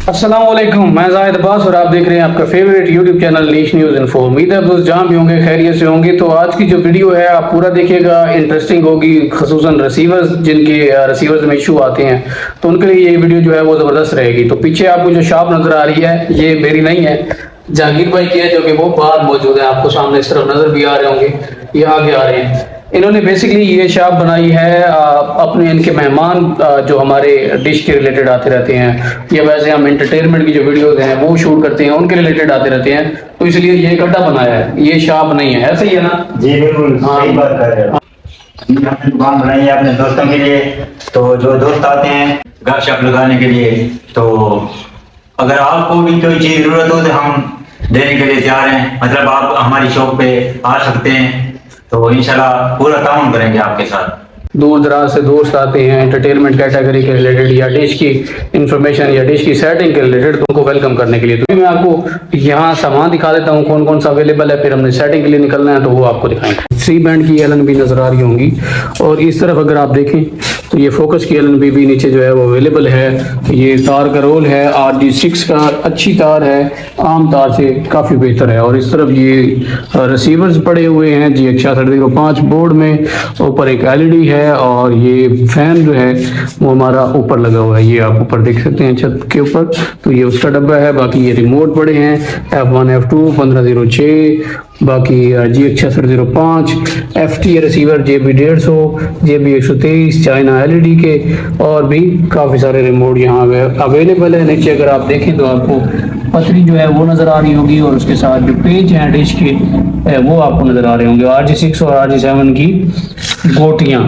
अस्सलाम वालेकुम, मैं जाहिद अब्बास और आप देख रहे हैं आपका फेवरेट यूट्यूब चैनल नीश न्यूज़ इन्फो। उम्मीद है दोस्त जहाँ भी होंगे खैरियत से होंगे। तो आज की जो वीडियो है आप पूरा देखिएगा, इंटरेस्टिंग होगी। खसूसन रिसीवर्स जिनके रिसीवर्स में इशू आते हैं तो उनके लिए ये वीडियो जो है वो ज़बरदस्त रहेगी। तो पीछे आपको जो शॉप नज़र आ रही है ये मेरी नहीं है, जहांगीर भाई की है, जो कि वो बाहर मौजूद है। आपको सामने इस तरफ नज़र भी आ रहे होंगे, ये आगे आ रहे हैं। इन्होंने बेसिकली ये शॉप बनाई है अपने इनके मेहमान जो हमारे डिश के रिलेटेड आते रहते हैं, या वैसे हम एंटरटेनमेंट की जो वीडियोस हैं वो शूट करते हैं उनके रिलेटेड आते रहते हैं, तो इसलिए ये गड्ढा बनाया है, ये शॉप नहीं है। ऐसा ही है ना जी बिल्कुल सही बात कर रहे हो। हमने अपनी दुकान बनाई है अपने दोस्तों के लिए, तो जो दोस्त आते हैं गपशप लगाने के लिए, तो अगर आपको भी कोई चीज जरूरत हो तो हम देने के लिए तैयार हैं। मतलब आप हमारी शॉप पे आ सकते हैं, तो इंशाल्लाह पूरा ताउन करेंगे आपके साथ। दूर दराज से दोस्त आते हैं एंटरटेनमेंट कैटेगरी के रिलेटेड या डिश की इंफॉर्मेशन या डिश की सेटिंग के रिलेटेड, तो उनको वेलकम करने के लिए। तो मैं आपको यहाँ सामान दिखा देता हूँ कौन कौन सा अवेलेबल है, फिर हमने सेटिंग के लिए निकलना है तो वो आपको दिखाएंगे। 3 बैंड की एलन भी नज़र आ रही होंगी, और इस तरफ अगर आप देखें तो ये फोकस की एलन भी नीचे जो है वो अवेलेबल है। ये तार का रोल है RG6 का, अच्छी तार है, आम तार से काफ़ी बेहतर है। और इस तरफ ये रिसीवर्स पड़े हुए हैं GX6605 बोर्ड में, ऊपर एक LED है, और ये फैन जो है वो हमारा ऊपर लगा हुआ है, ये आप ऊपर देख सकते हैं छत के ऊपर, तो ये उसका डब्बा है। बाकी ये रिमोट पड़े हैं F1 F2 1506, बाकी GX6605 FT receiver JB150 JB123 China LED के, और भी काफ़ी सारे रिमोट यहाँ अवेलेबल है। नीचे अगर आप देखें तो आपको पतरी जो है वो नज़र आ रही होगी, और उसके साथ जो पेज हैं डिश के वो आपको नज़र आ रहे होंगे। RG6 और RG7 की गोटियाँ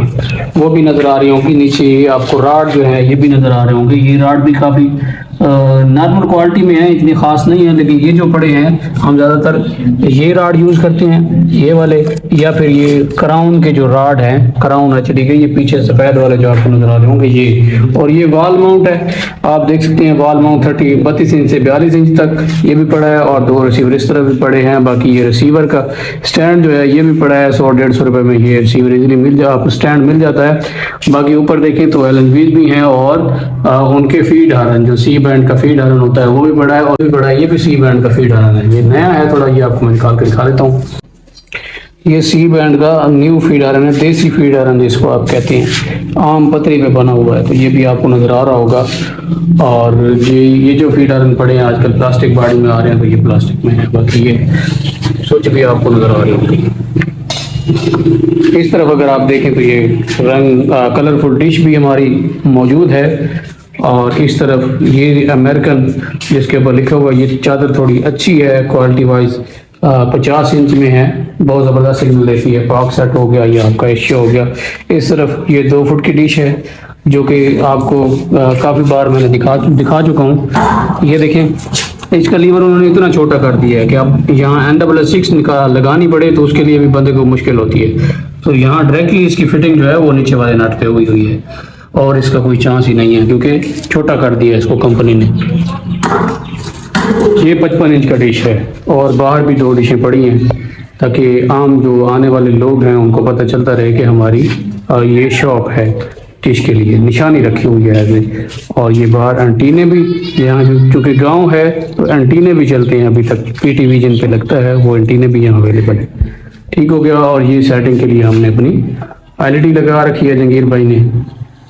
वो भी नज़र आ रही होंगी। नीचे ये आपको राड जो है ये भी नज़र आ रहे होंगे। ये राड भी काफ़ी नॉर्मल क्वालिटी में है, इतनी ख़ास नहीं है, लेकिन ये जो पड़े हैं हम ज़्यादातर ये राड यूज़ करते हैं, ये वाले, या फिर ये क्राउन के जो राड हैं, क्राउन HD के, ये पीछे सफ़ेद वाले जो आपको नज़र आ रहे होंगे ये। और ये वॉल माउंट है, आप देख सकते हैं वॉल माउंट 32 इंच से 42 इंच तक ये भी पड़ा है, और 2 रिसीवर इस तरह भी पड़े हैं। बाकी ये रिसीवर का स्टैंड जो है ये भी पड़ा है, 100-150 रुपये में ये रिसीवर इजीली स्टैंड मिल जाता है। बाकी ऊपर देखें तो LNVs भी हैं, और उनके फीड हारन जो C बैंड का फीड हारन होता है वो भी बड़ा है, और भी बड़ा है, ये भी C बैंड का फीड हारन है। ये नया है थोड़ा, ये आपको मैं निकाल कर दिखा देता हूँ। ये C बैंड का न्यू फीड हारन है, देसी फीड हारन जिसको आप कहते हैं, आम पतरी में बना हुआ है, तो ये भी आपको नज़र आ रहा होगा। और ये जो फीड हारन पड़े हैं आजकल प्लास्टिक बॉडी में आ रहे हैं, तो ये प्लास्टिक में है। बाकी ये स्विच भी आपको नज़र आ रही होगी। इस तरफ अगर आप देखें तो ये रंग कलरफुल डिश भी हमारी मौजूद है, और इस तरफ ये अमेरिकन जिसके ऊपर लिखा हुआ, ये चादर थोड़ी अच्छी है क्वालिटी वाइज, 50 इंच में है, बहुत ज़बरदस्त सिग्नल देती है। पॉक सेट हो गया, ये आपका एशिया हो गया। इस तरफ ये 2 फुट की डिश है, जो कि आपको काफ़ी बार मैंने दिखा चुका हूँ। ये देखें इसका लीवर उन्होंने इतना छोटा कर दिया है कि अब यहाँ NSS6 लगानी पड़े तो उसके लिए भी बंदे को मुश्किल होती है। तो यहाँ डायरेक्टली इसकी फिटिंग जो है वो नीचे वाले नट पे हुई है, और इसका कोई चांस ही नहीं है क्योंकि छोटा कर दिया है इसको कंपनी ने। ये 55 इंच का डिश है, और बाहर भी 2 डिशें पड़ी हैं, ताकि आम जो आने वाले लोग हैं उनको पता चलता रहे कि हमारी ये शॉप है डिश के लिए, निशानी रखी हुई है ऐसे। और ये बाहर एंटीने भी, यहाँ चूँकि गांव है तो एंटीने भी चलते हैं अभी तक, PTV जिन पे लगता है वो एंटीने भी यहाँ अवेलेबल है। ठीक हो गया। और ये सेटिंग के लिए हमने अपनी LED लगा रखी है जहांगीर भाई ने,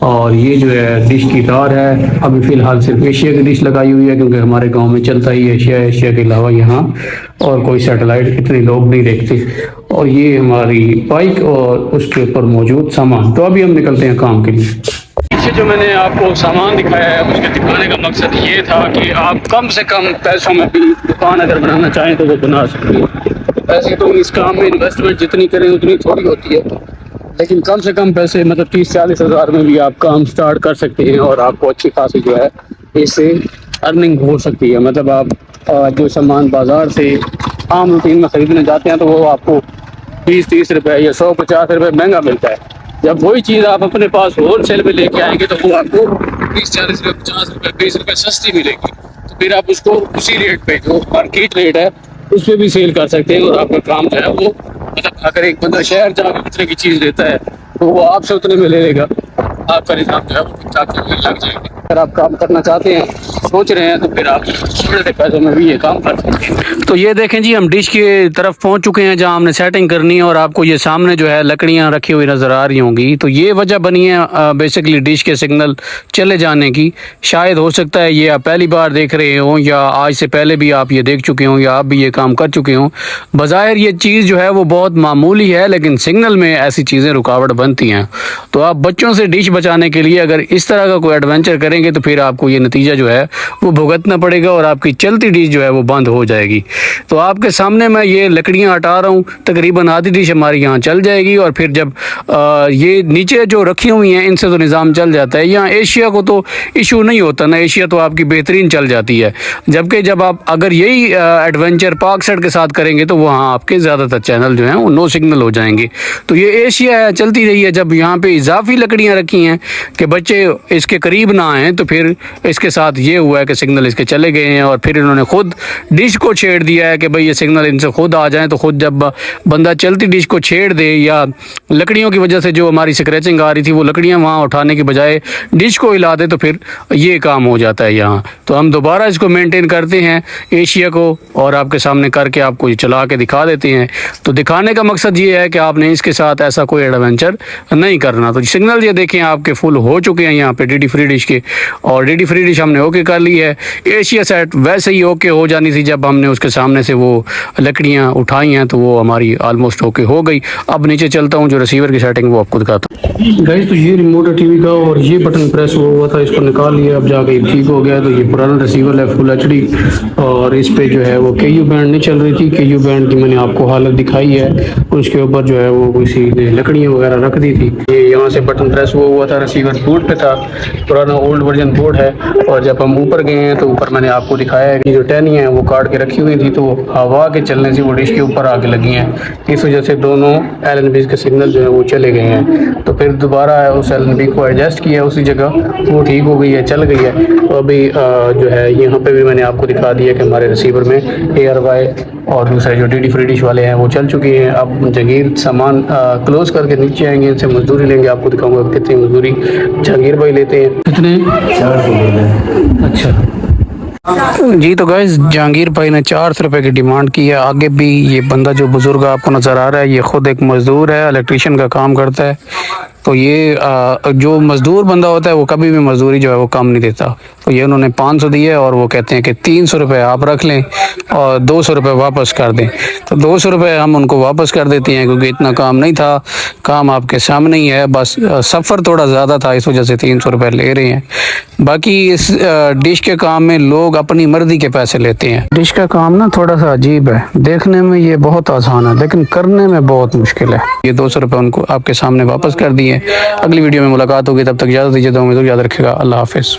और ये जो है डिश की तार है। अभी फ़िलहाल सिर्फ एशिया की डिश लगाई हुई है, क्योंकि हमारे गांव में चलता ही एशिया के अलावा यहाँ और कोई सैटेलाइट इतने लोग नहीं देखते। और ये हमारी बाइक और उसके ऊपर मौजूद सामान। तो अभी हम निकलते हैं काम के लिए। पीछे जो मैंने आपको सामान दिखाया है उसके दिखाने का मकसद ये था कि आप कम से कम पैसों में भी दुकान अगर बनाना चाहें तो वो बना सकते हैं। वैसे तो इस काम में इन्वेस्टमेंट जितनी करें उतनी थोड़ी होती है, लेकिन कम से कम पैसे मतलब 30-40 हज़ार में भी आप काम स्टार्ट कर सकते हैं, और आपको अच्छी खासी जो है इससे अर्निंग हो सकती है। मतलब आप जो सामान बाज़ार से आम रूटीन में ख़रीदने जाते हैं तो वो आपको 20-30 रुपये या 100-50 रुपये महंगा मिलता है। जब वही चीज़ आप अपने पास होल सेल में लेके आएंगे तो वो आपको 30-40 रुपये 50 रुपये 20 रुपये सस्ती मिलेगी। तो फिर आप उसको उसी रेट पे जो मार्केट रेट है उस पर भी सेल कर सकते हैं, और आपका काम जो है वो, मतलब अगर एक बंदा शहर जाकर उतने की चीज़ लेता है तो वो आपसे उतने में ले लेगा, आपका निजाम जो है वो ठीक ठाक लग जाएगा। अगर आप काम करना चाहते हैं सोच रहे हैं तो फिर आप थोड़े से पैसों में भी ये काम कर सकते हैं। तो ये देखें जी, हम डिश की तरफ पहुंच चुके हैं जहां हमने सेटिंग करनी है और आपको ये सामने जो है लकड़ियां रखी हुई नज़र आ रही होंगी। तो ये वजह बनी है बेसिकली डिश के सिग्नल चले जाने की। शायद हो सकता है ये आप पहली बार देख रहे हों या आज से पहले भी आप ये देख चुके हों या आप भी ये काम कर चुके हों। बज़ाहिर ये चीज़ जो है वो बहुत मामूली है, लेकिन सिग्नल में ऐसी चीज़ें रुकावट बनती हैं। तो आप बच्चों से डिश बचाने के लिए अगर इस तरह का कोई एडवेंचर करेंगे तो फिर आपको ये नतीजा जो है वो भुगतना पड़ेगा और आपकी चलती डिश जो है वो बंद हो जाएगी। तो आपके सामने मैं ये लकड़ियाँ हटा रहा हूँ, तकरीबन आधी डिश हमारी यहाँ चल जाएगी और फिर जब ये नीचे जो रखी हुई हैं इनसे तो निज़ाम चल जाता है। यहाँ एशिया को तो इशू नहीं होता ना, एशिया तो आपकी बेहतरीन चल जाती है। जबकि जब आप अगर यही एडवेंचर पार्क साइड के साथ करेंगे तो वहाँ आपके ज़्यादातर चैनल जो हैं वो नो सिग्नल हो जाएंगे। तो ये एशिया है, चलती रही है। जब यहाँ पे इजाफी लकड़ियाँ रखी हैं कि बच्चे इसके करीब ना आएँ तो फिर इसके साथ ये हुआ है कि सिग्नल इसके चले गए हैं और फिर इन्होंने खुद डिश को छेड़ दिया है कि भाई ये सिग्नल इनसे खुद आ जाए। तो खुद जब बंदा चलती डिश को छेड़ दे या लकड़ियों की वजह से जो हमारी स्क्रैचिंग आ रही थी वो लकड़ियाँ वहाँ उठाने की बजाय डिश को हिला दे तो फिर ये काम हो जाता है यहाँ। तो हम दोबारा इसको मेंटेन करते हैं एशिया को और आपके सामने करके आपको ये चला के दिखा देते हैं। तो दिखाने का मकसद ये है कि आपने इसके साथ ऐसा कोई एडवेंचर नहीं करना। तो सिग्नल ये देखें आपके फुल हो चुके हैं यहाँ पे ड्यूटी फ्री डिश के, और ड्यूटी फ्री डिश हमने ओके कर ली है। एशिया सेट वैसे ही ओके हो जानी थी, जब हमने उसके सामने से वो लकड़ियाँ उठाई हैं तो वो हमारी ऑलमोस्ट ओके हो गई। अब नीचे चलता हूँ, जो रिसीवर की सेटिंग वो आपको दिखाता हूँ। गाइस तो ये रिमोट है टीवी का और ये बटन प्रेस हुआ था, इसको निकाल लिया, अब जाके ठीक हो गया। तो ये पुराना रिसीवर है फुल एचडी और इस पे जो है वो KU बैंड नहीं चल रही थी। KU बैंड की मैंने आपको हालत दिखाई है, उसके ऊपर जो है वो किसी ने लकड़ियाँ वगैरह रख दी थी। ये यहाँ से बटन प्रेस हुआ था, रिसीवर बोर्ड पे था, पुराना ओल्ड वर्जन बोर्ड है। और जब हम ऊपर गए हैं तो ऊपर मैंने आपको दिखाया है कि जो टहनियाँ हैं वो काट के रखी हुई थी, तो हवा के चलने से वो डिश के ऊपर आके लगी हैं। इस वजह से दोनों LNB के सिग्नल जो है वो चले गए हैं। तो फिर दोबारा उस LNB को एडजस्ट किया उसी जगह, वो ठीक हो गई है, चल गई है। तो अभी जो है यहाँ पे भी मैंने आपको दिखा दिया कि हमारे रिसीवर में ARY और दूसरे जो ड्यूटी फ्री डिश वाले हैं वो चल चुके हैं। अब जहांगीर सामान क्लोज करके नीचे आएंगे, इनसे मजदूरी लेंगे, आपको दिखाऊंगा कितनी मजदूरी जहांगीर भाई लेते हैं। कितने? 400। अच्छा जी। तो गाइस जहांगीर भाई ने 400 रुपये की डिमांड की है। आगे भी ये बंदा जो बुजुर्ग आपको नज़र आ रहा है ये खुद एक मज़दूर है, इलेक्ट्रिशियन का काम करता है। तो ये जो मज़दूर बंदा होता है वो कभी भी मजदूरी जो है वो कम नहीं देता। तो ये उन्होंने 500 दिए और वो कहते हैं कि 300 रुपये आप रख लें और 200 रुपये वापस कर दें। तो 200 रुपये हम उनको वापस कर देते हैं क्योंकि इतना काम नहीं था, काम आपके सामने ही है, बस सफ़र थोड़ा ज़्यादा था इस वजह से 300 रुपये ले रहे हैं। बाकी इस डिश के काम में लोग अपनी मर्जी के पैसे लेते हैं। डिश का काम ना थोड़ा सा अजीब है, देखने में ये बहुत आसान है लेकिन करने में बहुत मुश्किल है। ये 200 रुपये उनको आपके सामने वापस कर दिए। अगली वीडियो में मुलाकात होगी, तब तक इजाज़त दीजिए। तो याद रखिएगा। अल्लाह हाफिज़।